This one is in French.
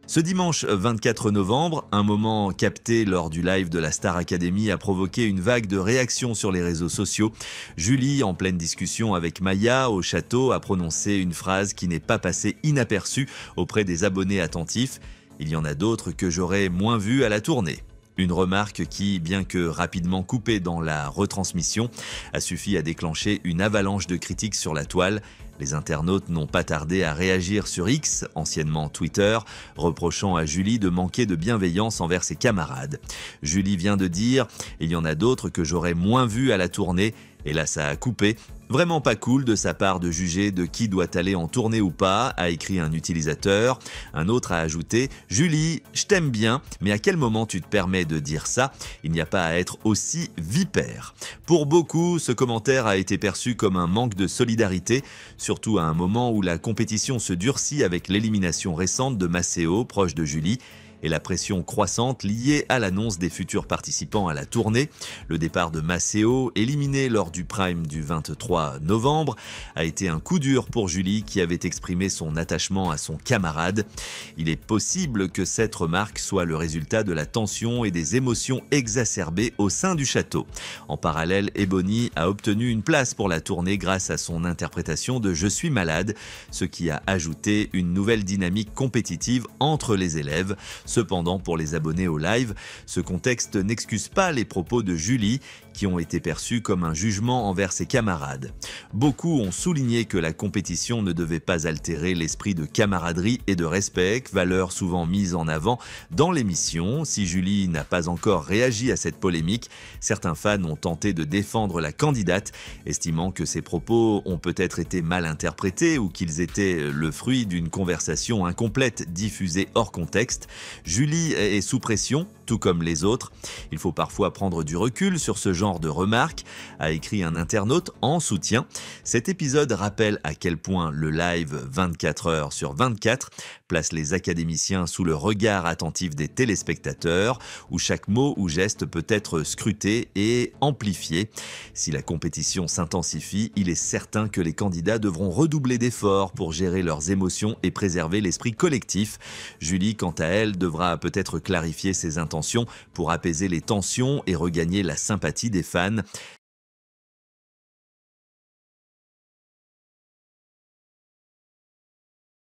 Ce dimanche 24 novembre, un moment capté lors du live de la Star Academy a provoqué une vague de réactions sur les réseaux sociaux. Julie, en pleine discussion avec Maya au château, a prononcé une phrase qui n'est pas passée inaperçue auprès des abonnés attentifs. Il y en a d'autres que j'aurais moins vues à la tournée. Une remarque qui, bien que rapidement coupée dans la retransmission, a suffi à déclencher une avalanche de critiques sur la toile. Les internautes n'ont pas tardé à réagir sur X, anciennement Twitter, reprochant à Julie de manquer de bienveillance envers ses camarades. Julie vient de dire « Il y en a d'autres que j'aurais moins vues à la tournée », et là ça a coupé. Vraiment pas cool de sa part de juger de qui doit aller en tournée ou pas, a écrit un utilisateur. Un autre a ajouté « Julie, je t'aime bien, mais à quel moment tu te permets de dire ça? Il n'y a pas à être aussi vipère. » Pour beaucoup, ce commentaire a été perçu comme un manque de solidarité, surtout à un moment où la compétition se durcit avec l'élimination récente de Maceo, proche de Julie, et la pression croissante liée à l'annonce des futurs participants à la tournée. Le départ de Maceo, éliminé lors du Prime du 23 novembre, a été un coup dur pour Julie qui avait exprimé son attachement à son camarade. Il est possible que cette remarque soit le résultat de la tension et des émotions exacerbées au sein du château. En parallèle, Ebony a obtenu une place pour la tournée grâce à son interprétation de « Je suis malade », ce qui a ajouté une nouvelle dynamique compétitive entre les élèves. Cependant, pour les abonnés au live, ce contexte n'excuse pas les propos de Julie, qui ont été perçus comme un jugement envers ses camarades. Beaucoup ont souligné que la compétition ne devait pas altérer l'esprit de camaraderie et de respect, valeurs souvent mises en avant dans l'émission. Si Julie n'a pas encore réagi à cette polémique, certains fans ont tenté de défendre la candidate, estimant que ses propos ont peut-être été mal interprétés ou qu'ils étaient le fruit d'une conversation incomplète diffusée hors contexte. Julie est sous pression, tout comme les autres. Il faut parfois prendre du recul sur ce genre de remarques, a écrit un internaute en soutien. Cet épisode rappelle à quel point le live 24 heures sur 24 place les académiciens sous le regard attentif des téléspectateurs, où chaque mot ou geste peut être scruté et amplifié. Si la compétition s'intensifie, il est certain que les candidats devront redoubler d'efforts pour gérer leurs émotions et préserver l'esprit collectif. Julie, quant à elle, devra peut-être clarifier ses intentions pour apaiser les tensions et regagner la sympathie des fans.